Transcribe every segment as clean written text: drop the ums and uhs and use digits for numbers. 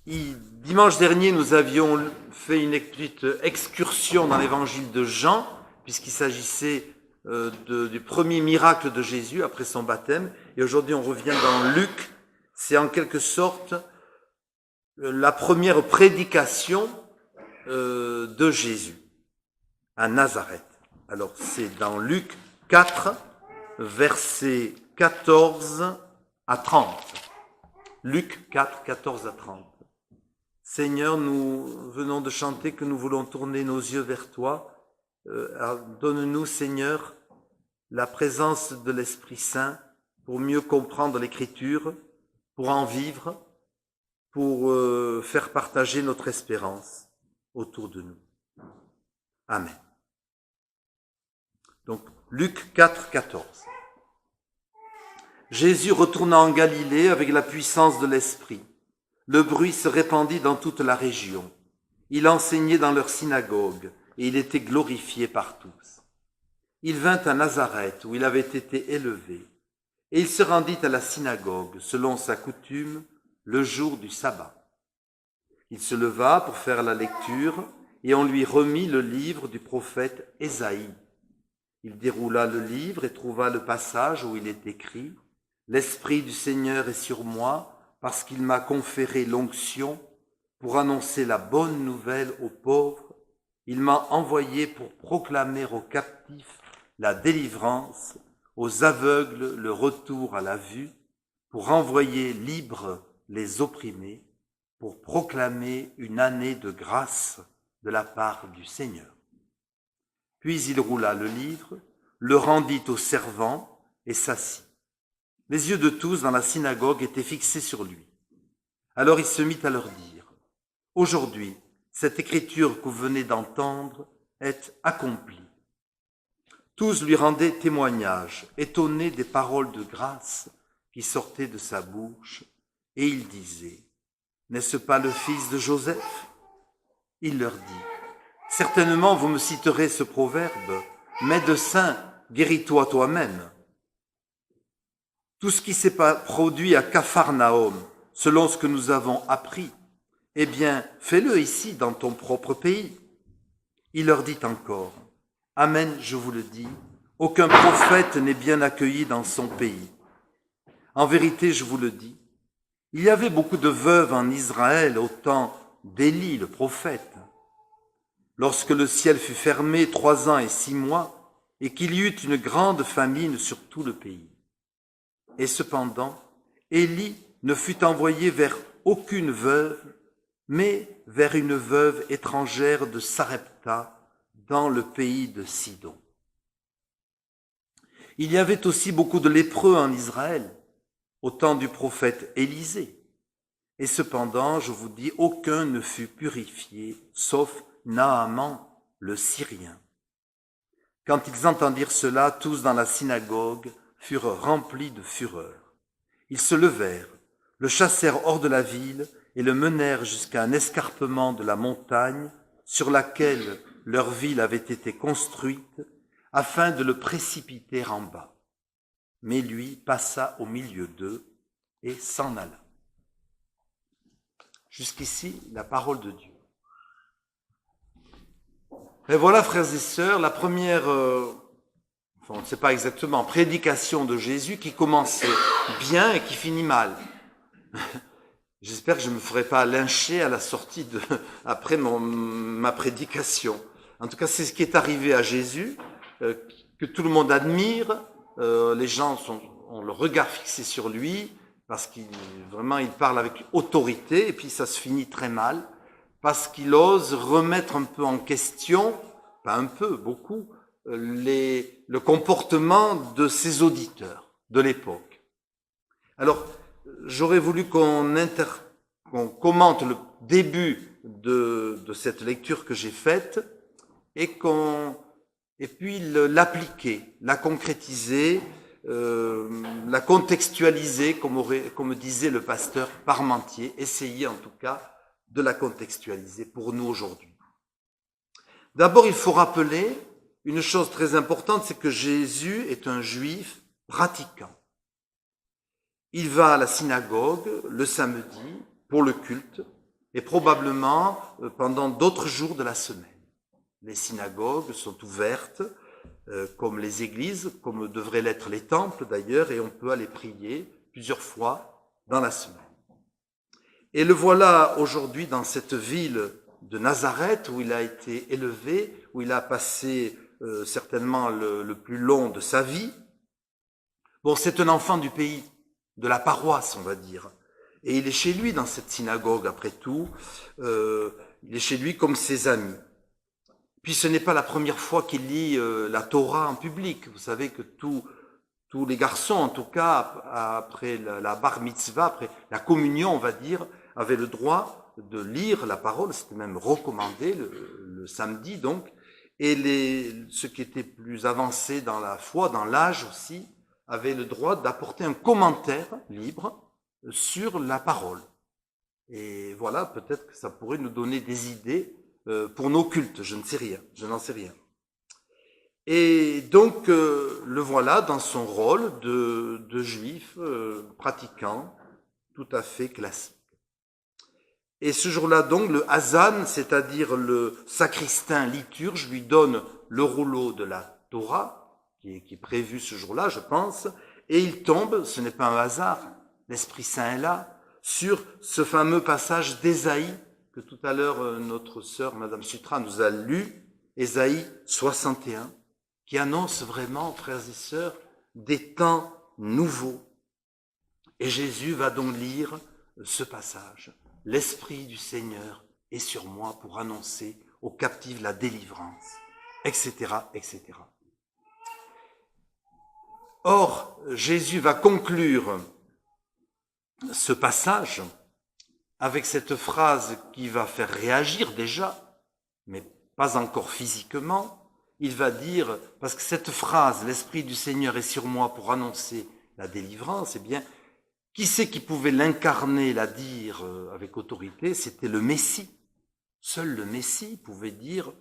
Dimanche dernier, nous avions fait une petite excursion dans l'évangile de Jean, puisqu'il s'agissait du premier miracle de Jésus après son baptême. Et aujourd'hui, on revient dans Luc. C'est en quelque sorte la première prédication de Jésus à Nazareth. Alors, c'est dans Luc 4, versets 14 à 30. Luc 4, 14 à 30. Seigneur, nous venons de chanter que nous voulons tourner nos yeux vers toi. Donne-nous, Seigneur, la présence de l'Esprit Saint pour mieux comprendre l'Écriture, pour en vivre, pour faire partager notre espérance autour de nous. Amen. Donc, Luc 4, 14. Jésus retourna en Galilée avec la puissance de l'Esprit. Le bruit se répandit dans toute la région. Il enseignait dans leur synagogue et il était glorifié par tous. Il vint à Nazareth où il avait été élevé et il se rendit à la synagogue selon sa coutume le jour du sabbat. Il se leva pour faire la lecture et on lui remit le livre du prophète Ésaïe. Il déroula le livre et trouva le passage où il est écrit « L'Esprit du Seigneur est sur moi » parce qu'il m'a conféré l'onction pour annoncer la bonne nouvelle aux pauvres. Il m'a envoyé pour proclamer aux captifs la délivrance, aux aveugles le retour à la vue, pour renvoyer libres les opprimés, pour proclamer une année de grâce de la part du Seigneur. Puis il roula le livre, le rendit aux servants et s'assit. Les yeux de tous dans la synagogue étaient fixés sur lui. Alors il se mit à leur dire, « Aujourd'hui, cette écriture que vous venez d'entendre est accomplie. » Tous lui rendaient témoignage, étonnés des paroles de grâce qui sortaient de sa bouche, et il disait, « N'est-ce pas le fils de Joseph ?» Il leur dit, « Certainement vous me citerez ce proverbe, « Médecin, guéris-toi toi-même. » Tout ce qui s'est produit à Capharnaüm, selon ce que nous avons appris, eh bien, fais-le ici, dans ton propre pays. Il leur dit encore, « Amen, je vous le dis, aucun prophète n'est bien accueilli dans son pays. En vérité, je vous le dis, il y avait beaucoup de veuves en Israël au temps d'Élie, le prophète. Lorsque le ciel fut fermé 3 ans et 6 mois, et qu'il y eut une grande famine sur tout le pays. Et cependant, Élie ne fut envoyé vers aucune veuve, mais vers une veuve étrangère de Sarepta, dans le pays de Sidon. Il y avait aussi beaucoup de lépreux en Israël, au temps du prophète Élisée. Et cependant, je vous dis, aucun ne fut purifié, sauf Naaman, le Syrien. Quand ils entendirent cela, tous dans la synagogue furent remplis de fureur. Ils se levèrent, le chassèrent hors de la ville et le menèrent jusqu'à un escarpement de la montagne sur laquelle leur ville avait été construite, afin de le précipiter en bas. Mais lui passa au milieu d'eux et s'en alla. Jusqu'ici, la parole de Dieu. Et voilà, frères et sœurs, la première, on ne sait pas exactement, prédication de Jésus qui commence bien et qui finit mal. J'espère que je ne me ferai pas lyncher à la sortie après ma prédication. En tout cas, c'est ce qui est arrivé à Jésus, que tout le monde admire. Les gens ont le regard fixé sur lui parce qu'il parle avec autorité et puis ça se finit très mal parce qu'il ose remettre un peu en question, pas un peu, beaucoup, le comportement de ses auditeurs de l'époque. Alors, j'aurais voulu qu'on commente le début de cette lecture que j'ai faite et puis l'appliquer, la concrétiser, la contextualiser, comme disait le pasteur Parmentier, essayer en tout cas de la contextualiser pour nous aujourd'hui. D'abord, il faut rappeler une chose très importante, c'est que Jésus est un juif pratiquant. Il va à la synagogue le samedi pour le culte et probablement pendant d'autres jours de la semaine. Les synagogues sont ouvertes, comme les églises, comme devraient l'être les temples d'ailleurs, et on peut aller prier plusieurs fois dans la semaine. Et le voilà aujourd'hui dans cette ville de Nazareth où il a été élevé, où il a passé certainement le plus long de sa vie. Bon, c'est un enfant du pays, de la paroisse, on va dire. Et il est chez lui dans cette synagogue, après tout. Il est chez lui comme ses amis. Puis ce n'est pas la première fois qu'il lit la Torah en public. Vous savez que tous les garçons, en tout cas, après la bar mitzvah, après la communion, on va dire, avaient le droit de lire la parole. C'était même recommandé le samedi, donc. Et ceux qui étaient plus avancés dans la foi, dans l'âge aussi, avaient le droit d'apporter un commentaire libre sur la parole. Et voilà, peut-être que ça pourrait nous donner des idées pour nos cultes, je n'en sais rien. Et donc, le voilà dans son rôle de juif pratiquant, tout à fait classique. Et ce jour-là, donc, le Hazan, c'est-à-dire le sacristain liturge, lui donne le rouleau de la Torah, qui est prévu ce jour-là, je pense, et il tombe, ce n'est pas un hasard, l'Esprit Saint est là, sur ce fameux passage d'Ésaïe, que tout à l'heure notre sœur, Madame Sutra, nous a lu, Ésaïe 61, qui annonce vraiment, frères et sœurs, des temps nouveaux. Et Jésus va donc lire ce passage. L'Esprit du Seigneur est sur moi pour annoncer aux captifs la délivrance, etc., etc. Or, Jésus va conclure ce passage avec cette phrase qui va faire réagir déjà, mais pas encore physiquement. Il va dire, parce que cette phrase, l'Esprit du Seigneur est sur moi pour annoncer la délivrance, eh bien, qui c'est qui pouvait l'incarner, la dire avec autorité? C'était le Messie. Seul le Messie pouvait dire,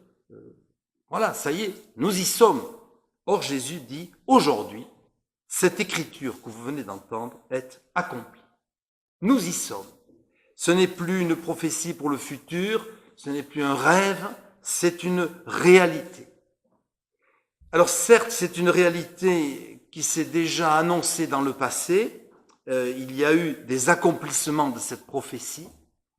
voilà, ça y est, nous y sommes. Or, Jésus dit, aujourd'hui, cette écriture que vous venez d'entendre est accomplie. Nous y sommes. Ce n'est plus une prophétie pour le futur, ce n'est plus un rêve, c'est une réalité. Alors certes, c'est une réalité qui s'est déjà annoncée dans le passé, il y a eu des accomplissements de cette prophétie,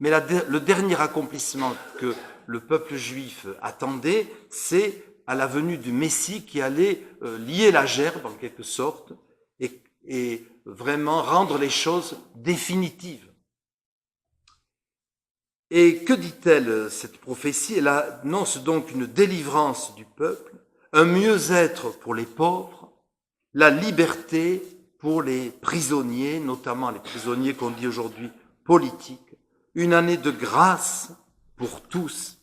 mais le dernier accomplissement que le peuple juif attendait, c'est à la venue du Messie qui allait lier la gerbe en quelque sorte et vraiment rendre les choses définitives. Et que dit-elle, cette prophétie? Elle annonce donc une délivrance du peuple, un mieux-être pour les pauvres, la liberté pour les prisonniers, notamment les prisonniers qu'on dit aujourd'hui politiques, une année de grâce pour tous.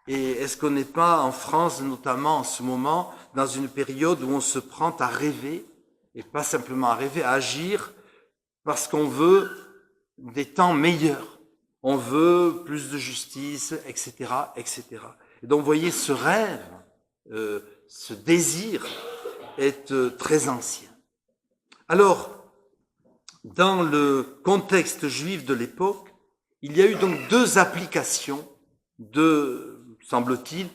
Et est-ce qu'on n'est pas en France, notamment en ce moment, dans une période où on se prend à rêver, et pas simplement à rêver, à agir, parce qu'on veut des temps meilleurs, on veut plus de justice, etc., etc. Et donc, vous voyez, ce rêve, ce désir est très ancien. Alors, dans le contexte juif de l'époque, il y a eu donc deux applications semble-t-il,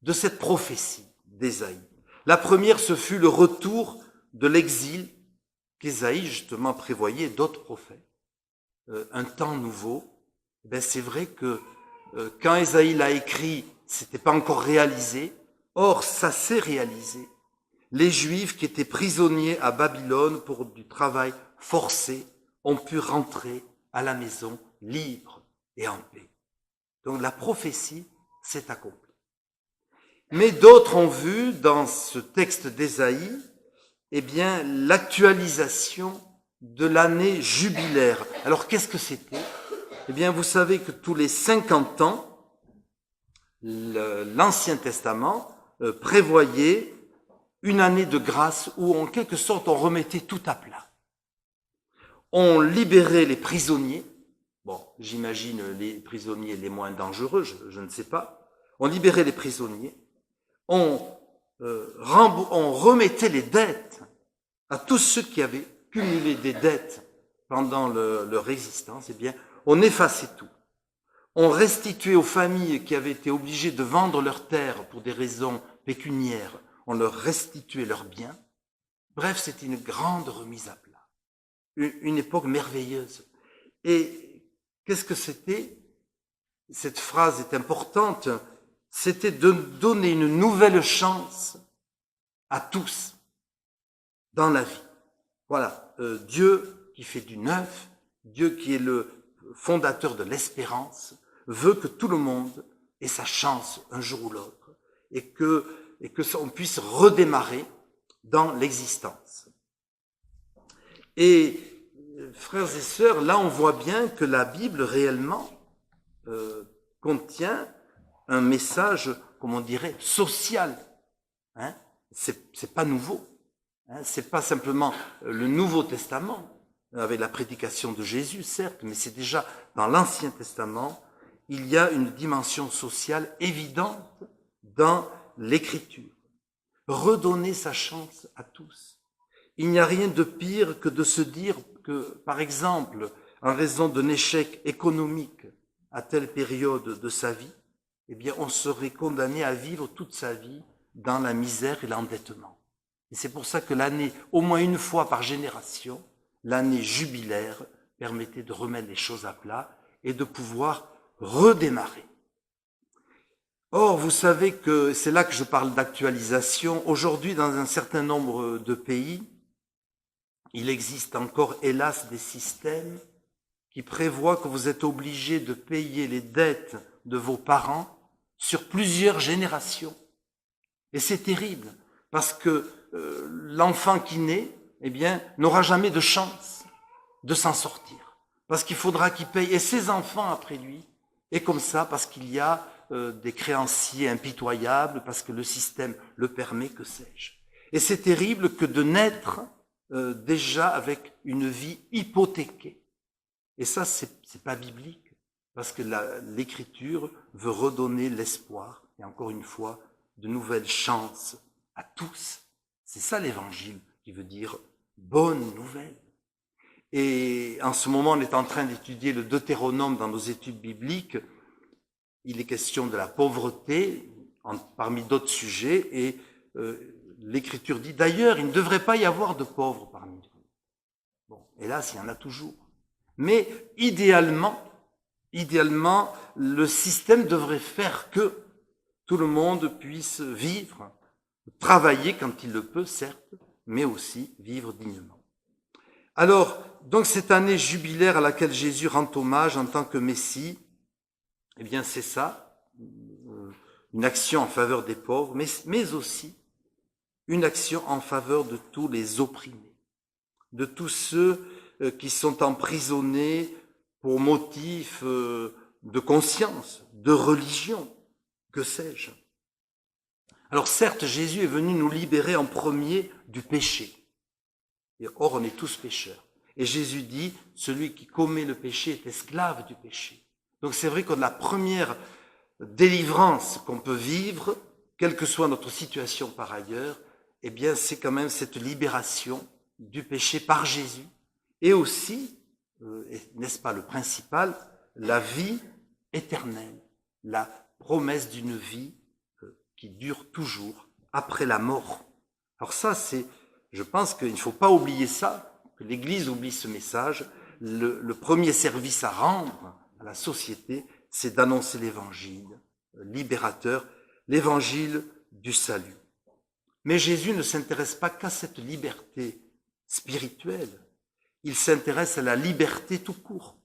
de cette prophétie d'Ésaïe. La première, ce fut le retour de l'exil qu'Ésaïe justement prévoyait, d'autres prophètes. Un temps nouveau. Ben, c'est vrai que quand Ésaïe l'a écrit, c'était pas encore réalisé. Or, ça s'est réalisé. Les Juifs qui étaient prisonniers à Babylone pour du travail forcé ont pu rentrer à la maison libres et en paix. Donc la prophétie s'est accomplie. Mais d'autres ont vu dans ce texte d'Ésaïe, eh bien, l'actualisation de l'année jubilaire. Alors qu'est-ce que c'était? Eh bien, vous savez que tous les 50 ans, l'Ancien Testament prévoyait une année de grâce où, en quelque sorte, on remettait tout à plat. On libérait les prisonniers. Bon, j'imagine les prisonniers les moins dangereux, je ne sais pas. On libérait les prisonniers. On remettait les dettes à tous ceux qui avaient cumulé des dettes pendant leur existence. Eh bien, on effaçait tout. On restituait aux familles qui avaient été obligées de vendre leurs terres pour des raisons pécuniaires, on leur restituait leurs biens. Bref, c'était une grande remise à plat, une époque merveilleuse. Et qu'est-ce que c'était? Cette phrase est importante, c'était de donner une nouvelle chance à tous dans la vie. Voilà, Dieu qui fait du neuf, Dieu qui est le fondateur de l'espérance, veut que tout le monde ait sa chance un jour ou l'autre et que on puisse redémarrer dans l'existence. Et frères et sœurs, là on voit bien que la Bible réellement contient un message, comme on dirait, social. Hein? C'est pas nouveau. Hein? C'est pas simplement le Nouveau Testament, avec la prédication de Jésus, certes, mais c'est déjà dans l'Ancien Testament, il y a une dimension sociale évidente dans l'Écriture. Redonner sa chance à tous. Il n'y a rien de pire que de se dire que, par exemple, en raison d'un échec économique à telle période de sa vie, eh bien, on serait condamné à vivre toute sa vie dans la misère et l'endettement. Et c'est pour ça que l'année, au moins une fois par génération, l'année jubilaire permettait de remettre les choses à plat et de pouvoir redémarrer. Or, vous savez que c'est là que je parle d'actualisation. Aujourd'hui, dans un certain nombre de pays, il existe encore, hélas, des systèmes qui prévoient que vous êtes obligé de payer les dettes de vos parents sur plusieurs générations. Et c'est terrible, parce que l'enfant qui naît, eh bien, n'aura jamais de chance de s'en sortir. Parce qu'il faudra qu'il paye, et ses enfants après lui, et comme ça, parce qu'il y a des créanciers impitoyables, parce que le système le permet, que sais-je. Et c'est terrible que de naître déjà avec une vie hypothéquée. Et ça, c'est pas biblique, parce que l'Écriture veut redonner l'espoir, et encore une fois, de nouvelles chances à tous. C'est ça l'Évangile, qui veut dire bonne nouvelle. Et en ce moment, on est en train d'étudier le Deutéronome dans nos études bibliques. Il est question de la pauvreté, parmi d'autres sujets, et l'Écriture dit d'ailleurs, il ne devrait pas y avoir de pauvres parmi vous. Bon, hélas, il y en a toujours. Mais idéalement, le système devrait faire que tout le monde puisse vivre, travailler quand il le peut, certes, mais aussi vivre dignement. Alors, donc cette année jubilaire à laquelle Jésus rend hommage en tant que Messie, eh bien c'est ça, une action en faveur des pauvres, mais aussi une action en faveur de tous les opprimés, de tous ceux qui sont emprisonnés pour motif de conscience, de religion, que sais-je. Alors certes, Jésus est venu nous libérer en premier du péché. Et or, on est tous pécheurs. Et Jésus dit, celui qui commet le péché est esclave du péché. Donc c'est vrai que la première délivrance qu'on peut vivre, quelle que soit notre situation par ailleurs, eh bien c'est quand même cette libération du péché par Jésus. Et aussi, n'est-ce pas le principal, la vie éternelle, la promesse d'une vie qui dure toujours après la mort. Alors ça, je pense qu'il ne faut pas oublier ça, que l'Église oublie ce message. Le premier service à rendre à la société, c'est d'annoncer l'Évangile libérateur, l'Évangile du salut. Mais Jésus ne s'intéresse pas qu'à cette liberté spirituelle. Il s'intéresse à la liberté tout court,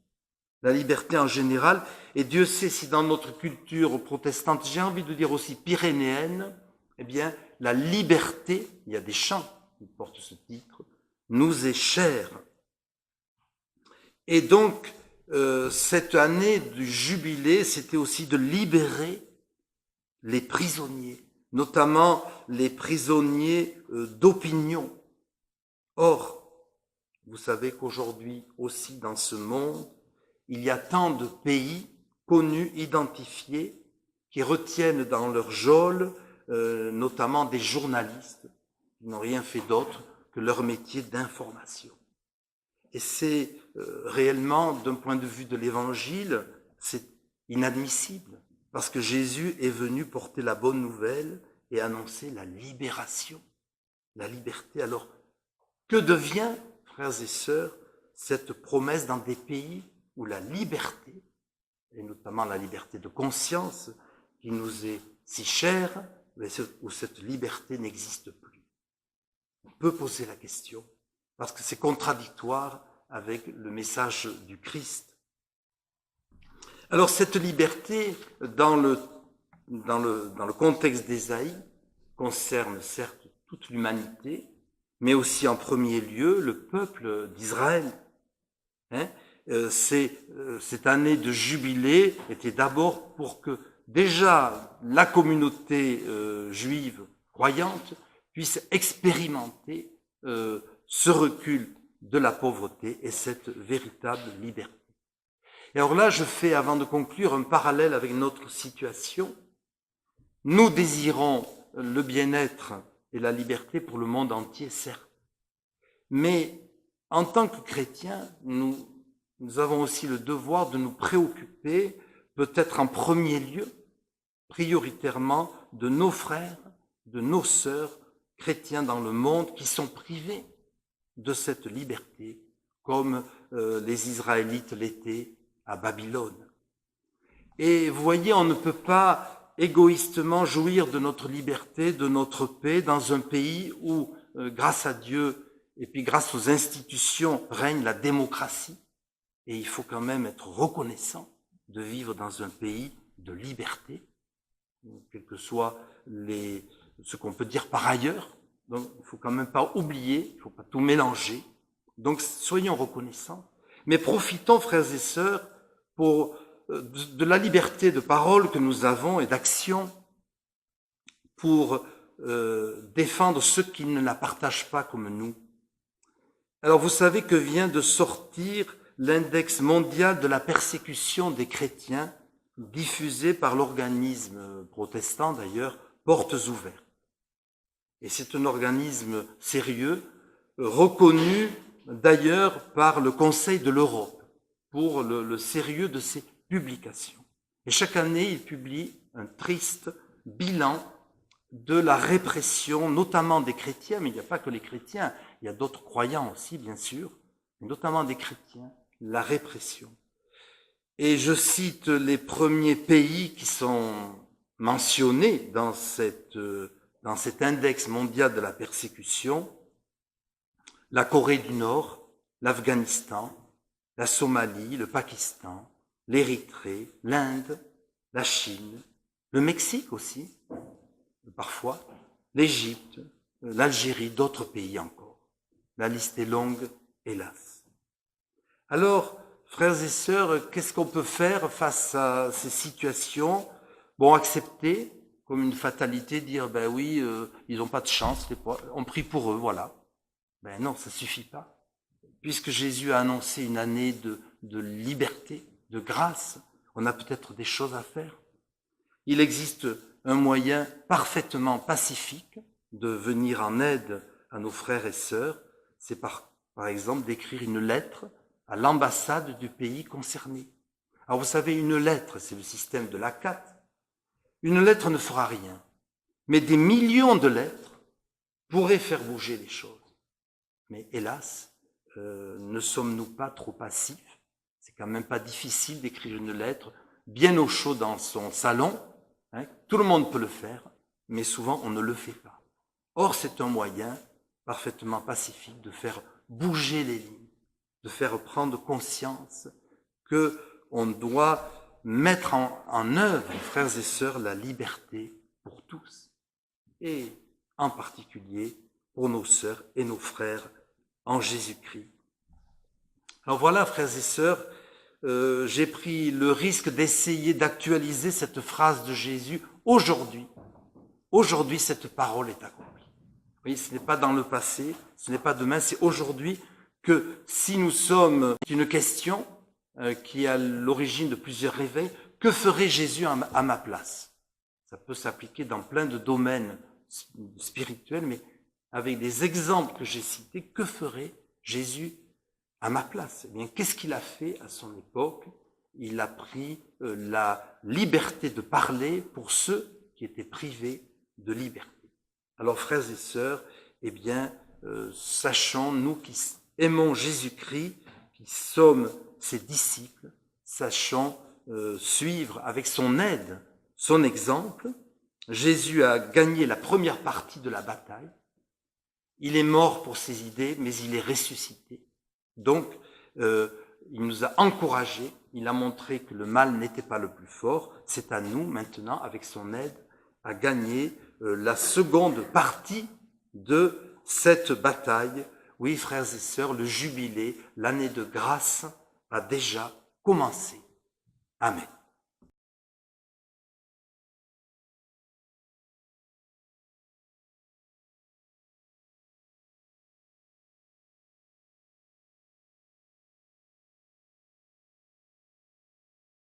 la liberté en général. Et Dieu sait si dans notre culture protestante, j'ai envie de dire aussi pyrénéenne, eh bien, la liberté, il y a des chants qui portent ce titre, nous est chère. Et donc, cette année du jubilé, c'était aussi de libérer les prisonniers, notamment les prisonniers d'opinion. Or, vous savez qu'aujourd'hui aussi dans ce monde, il y a tant de pays connus, identifiés, qui retiennent dans leur geôle notamment des journalistes qui n'ont rien fait d'autre que leur métier d'information. Et c'est réellement, d'un point de vue de l'Évangile, inadmissible, parce que Jésus est venu porter la bonne nouvelle et annoncer la libération, la liberté. Alors, que devient, frères et sœurs, cette promesse dans des pays où la liberté, et notamment la liberté de conscience, qui nous est si chère, mais où cette liberté n'existe plus? On peut poser la question, parce que c'est contradictoire avec le message du Christ. Alors cette liberté, dans le contexte d'Ésaïe, concerne certes toute l'humanité, mais aussi en premier lieu le peuple d'Israël. Cette année de jubilé était d'abord pour que déjà la communauté juive croyante puisse expérimenter ce recul de la pauvreté et cette véritable liberté. Et alors là, je fais, avant de conclure, un parallèle avec notre situation. Nous désirons le bien-être et la liberté pour le monde entier, certes. Mais en tant que chrétiens, nous avons aussi le devoir de nous préoccuper, peut-être en premier lieu, prioritairement, de nos frères, de nos sœurs chrétiens dans le monde qui sont privés de cette liberté, comme les Israélites l'étaient à Babylone. Et vous voyez, on ne peut pas égoïstement jouir de notre liberté, de notre paix, dans un pays où, grâce à Dieu et puis grâce aux institutions, règne la démocratie. Et il faut quand même être reconnaissant de vivre dans un pays de liberté, quel que soit ce qu'on peut dire par ailleurs. Donc, il ne faut quand même pas oublier, il ne faut pas tout mélanger. Donc, soyons reconnaissants. Mais profitons, frères et sœurs, de la liberté de parole que nous avons et d'action pour défendre ceux qui ne la partagent pas comme nous. Alors, vous savez que vient de sortir l'index mondial de la persécution des chrétiens, diffusé par l'organisme protestant d'ailleurs, Portes Ouvertes. Et c'est un organisme sérieux, reconnu d'ailleurs par le Conseil de l'Europe pour le sérieux de ses publications. Et chaque année, il publie un triste bilan de la répression, notamment des chrétiens, mais il n'y a pas que les chrétiens, il y a d'autres croyants aussi, bien sûr, mais notamment des chrétiens, la répression. Et je cite les premiers pays qui sont mentionnés dans cet index mondial de la persécution: la Corée du Nord, l'Afghanistan, la Somalie, le Pakistan, l'Érythrée, l'Inde, la Chine, le Mexique aussi, parfois, l'Égypte, l'Algérie, d'autres pays encore. La liste est longue, hélas. Alors, frères et sœurs, qu'est-ce qu'on peut faire face à ces situations? Bon, accepter comme une fatalité, dire, ben oui, ils n'ont pas de chance, on prie pour eux, voilà. Ben non, ça suffit pas. Puisque Jésus a annoncé une année de liberté, de grâce, on a peut-être des choses à faire. Il existe un moyen parfaitement pacifique de venir en aide à nos frères et sœurs, c'est par exemple d'écrire une lettre à l'ambassade du pays concerné. Alors vous savez, une lettre, c'est le système de l'A4. Une lettre ne fera rien, mais des millions de lettres pourraient faire bouger les choses. Mais hélas, ne sommes-nous pas trop passifs? C'est quand même pas difficile d'écrire une lettre bien au chaud dans son salon. Tout le monde peut le faire, mais souvent on ne le fait pas. Or, c'est un moyen parfaitement pacifique de faire bouger les lignes, de faire prendre conscience qu'on doit mettre en œuvre, frères et sœurs, la liberté pour tous, et en particulier pour nos sœurs et nos frères en Jésus-Christ. Alors voilà, frères et sœurs, j'ai pris le risque d'essayer d'actualiser cette phrase de Jésus aujourd'hui. Aujourd'hui, cette parole est accomplie. Vous voyez, ce n'est pas dans le passé, ce n'est pas demain, c'est aujourd'hui que si nous sommes une question qui est à l'origine de plusieurs réveils, que ferait Jésus à ma place? Ça peut s'appliquer dans plein de domaines spirituels, mais avec des exemples que j'ai cités, que ferait Jésus à ma place? Eh bien, qu'est-ce qu'il a fait à son époque? il a pris la liberté de parler pour ceux qui étaient privés de liberté. Alors, frères et sœurs, eh bien, sachons, nous qui aimons Jésus-Christ, qui sommes ses disciples, sachons suivre avec son aide, son exemple. Jésus a gagné la première partie de la bataille. Il est mort pour ses idées, mais il est ressuscité. Donc, il nous a encouragés, il a montré que le mal n'était pas le plus fort. C'est à nous, maintenant, avec son aide, à gagner la seconde partie de cette bataille. Oui, frères et sœurs, le jubilé, l'année de grâce a déjà commencé. Amen.